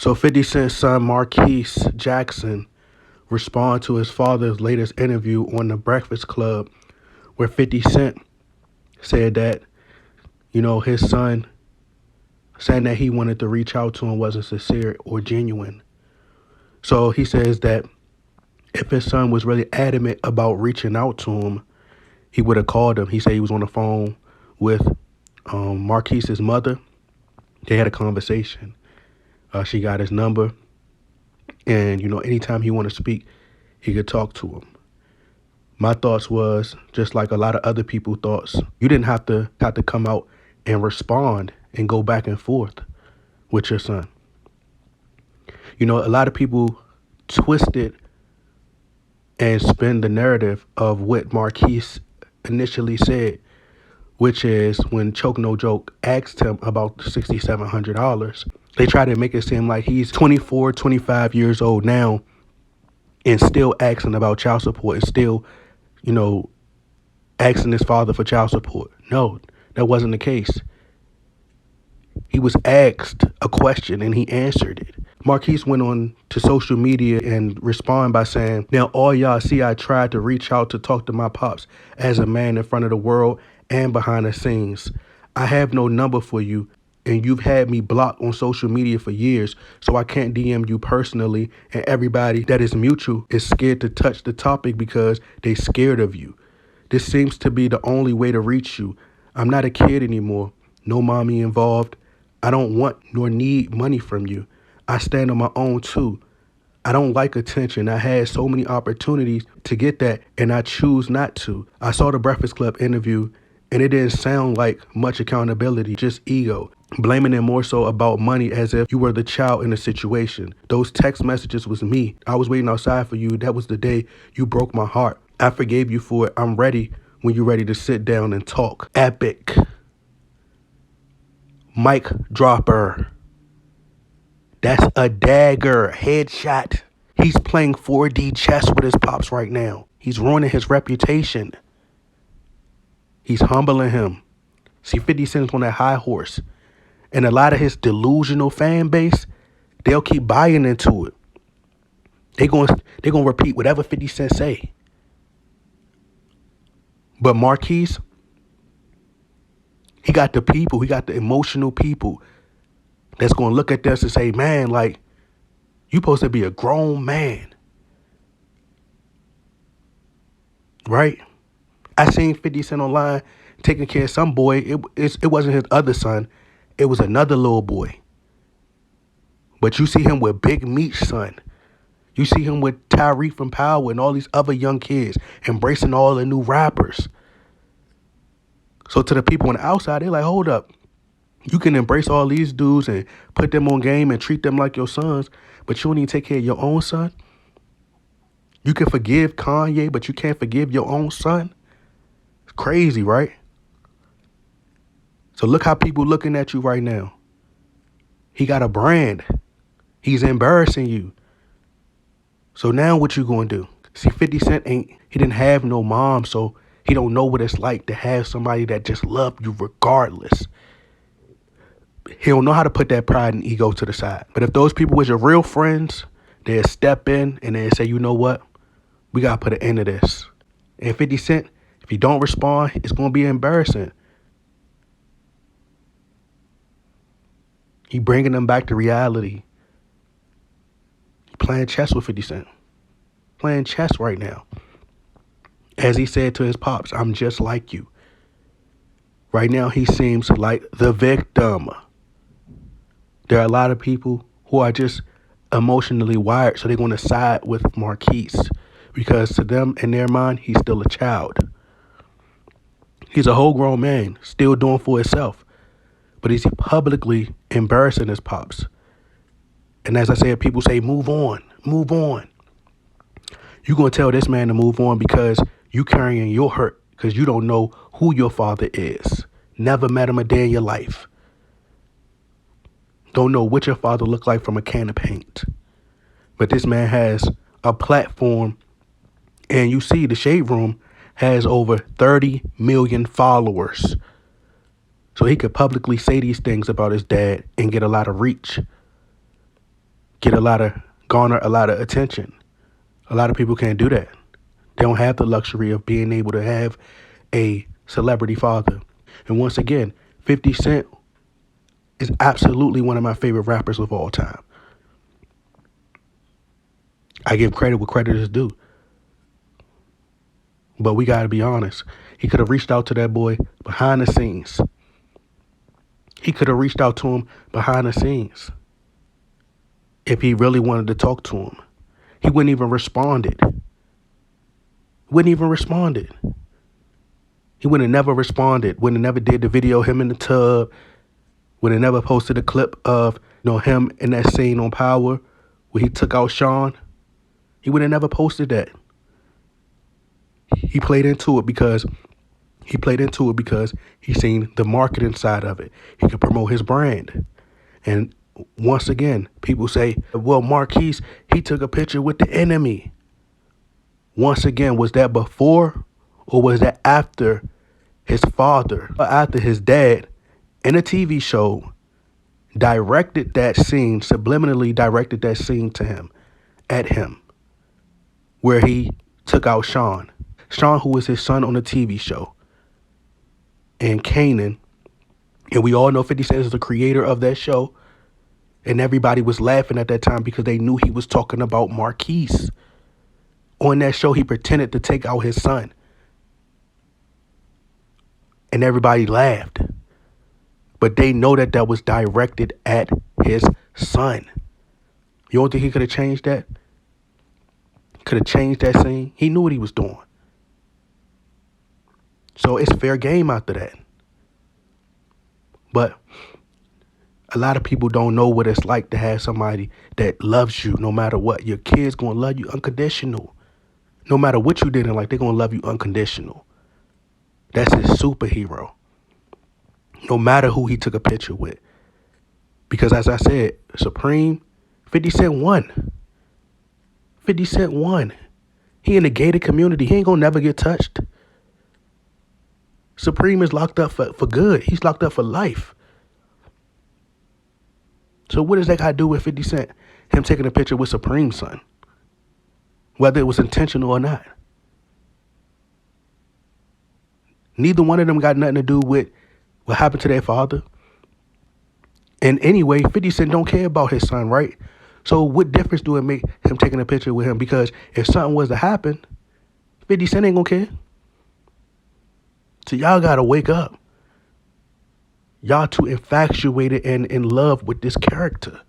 So 50 Cent's son Marquise Jackson responded to his father's latest interview on The Breakfast Club, where 50 Cent said that, his son saying that he wanted to reach out to him wasn't sincere or genuine. So he says that if his son was really adamant about reaching out to him, he would have called him. He said he was on the phone with Marquise's mother. They had a conversation. She got his number. And, anytime he wanted to speak, he could talk to him. My thoughts was, just like a lot of other people's thoughts, you didn't have to come out and respond and go back and forth with your son. A lot of people twisted and spin the narrative of what Marquise initially said, which is when Choke No Joke asked him about the $6,700, they tried to make it seem like he's 24, 25 years old now and still asking about child support and still, asking his father for child support. No, that wasn't the case. He was asked a question and he answered it. Marquise went on to social media and responded by saying, "Now all y'all see I tried to reach out to talk to my pops as a man in front of the world and behind the scenes. I have no number for you and you've had me blocked on social media for years, so I can't DM you personally, and everybody that is mutual is scared to touch the topic because they scared of you. This seems to be the only way to reach you. I'm not a kid anymore. No mommy involved. I don't want nor need money from you. I stand on my own too. I don't like attention. I had so many opportunities to get that and I choose not to. I saw the Breakfast Club interview and it didn't sound like much accountability, just ego. Blaming it more so about money as if you were the child in the situation. Those text messages was me. I was waiting outside for you. That was the day you broke my heart. I forgave you for it. I'm ready when you're ready to sit down and talk." Epic. Mic dropper. That's a dagger. Headshot. He's playing 4D chess with his pops right now. He's ruining his reputation. He's humbling him. See, 50 Cent's on that high horse. And a lot of his delusional fan base, they'll keep buying into it. They're gonna repeat whatever 50 Cent say. But Marquise, he got the people, he got the emotional people that's going to look at this and say, man, like, you supposed to be a grown man. Right? I seen 50 Cent online taking care of some boy. It wasn't his other son. It was another little boy. But you see him with Big Meech's son. You see him with Tyreek from Power and all these other young kids embracing all the new rappers. So to the people on the outside, they're like, hold up. You can embrace all these dudes and put them on game and treat them like your sons, but you don't even take care of your own son? You can forgive Kanye, but you can't forgive your own son? It's crazy, right? So look how people looking at you right now. He got a brand. He's embarrassing you. So now what you gonna do? See, 50 Cent he didn't have no mom, so he don't know what it's like to have somebody that just loved you regardless. He don't know how to put that pride and ego to the side. But if those people was your real friends, they'd step in and they'd say, you know what? We got to put an end to this. And 50 Cent, if you don't respond, it's going to be embarrassing. He bringing them back to reality. He playing chess with 50 Cent. Playing chess right now. As he said to his pops, I'm just like you. Right now, he seems like the victim. There are a lot of people who are just emotionally wired, so they're going to side with Marquise because to them, in their mind, he's still a child. He's a whole grown man, still doing for himself, but he's publicly embarrassing his pops. And as I said, people say, move on, move on. You're going to tell this man to move on because you carrying your hurt because you don't know who your father is. Never met him a day in your life. Don't know what your father looked like from a can of paint. But this man has a platform, and you see the Shade Room has over 30 million followers. So he could publicly say these things about his dad and get a lot of reach. garner a lot of attention. A lot of people can't do that. They don't have the luxury of being able to have a celebrity father. And once again, 50 Cent is absolutely one of my favorite rappers of all time. I give credit where credit is due. But we got to be honest. He could have reached out to that boy behind the scenes. He could have reached out to him behind the scenes if he really wanted to talk to him. He wouldn't even responded. Wouldn't even responded. He would have never responded. Would have never did the video him in the tub. Would have never posted a clip of him in that scene on Power where he took out Sean. He would have never posted that. He played into it because he seen the marketing side of it. He could promote his brand. And once again, people say, well, Marquise, he took a picture with the enemy. Once again, was that before or was that after his father, or after his dad in a TV show directed that scene, subliminally directed that scene to him, at him, where he took out Sean? Sean, who was his son on the TV show, and Kanan. And we all know 50 Cent is the creator of that show. And everybody was laughing at that time because they knew he was talking about Marquise. On that show, he pretended to take out his son. And everybody laughed. But they know that that was directed at his son. You don't think he could have changed that? Could have changed that scene? He knew what he was doing. So it's fair game after that. But a lot of people don't know what it's like to have somebody that loves you no matter what. Your kid's going to love you unconditional. No matter what you did in life, they're going to love you unconditional. That's his superhero. No matter who he took a picture with. Because as I said, Supreme, 50 Cent won. 50 Cent won. He in the gated community. He ain't going to never get touched. Supreme is locked up for good. He's locked up for life. So what does that got to do with 50 Cent? Him taking a picture with Supreme's son. Whether it was intentional or not. Neither one of them got nothing to do with what happened to their father. And anyway, 50 Cent don't care about his son, right? So what difference do it make him taking a picture with him? Because if something was to happen, 50 Cent ain't gonna care. So y'all gotta wake up. Y'all too infatuated and in love with this character.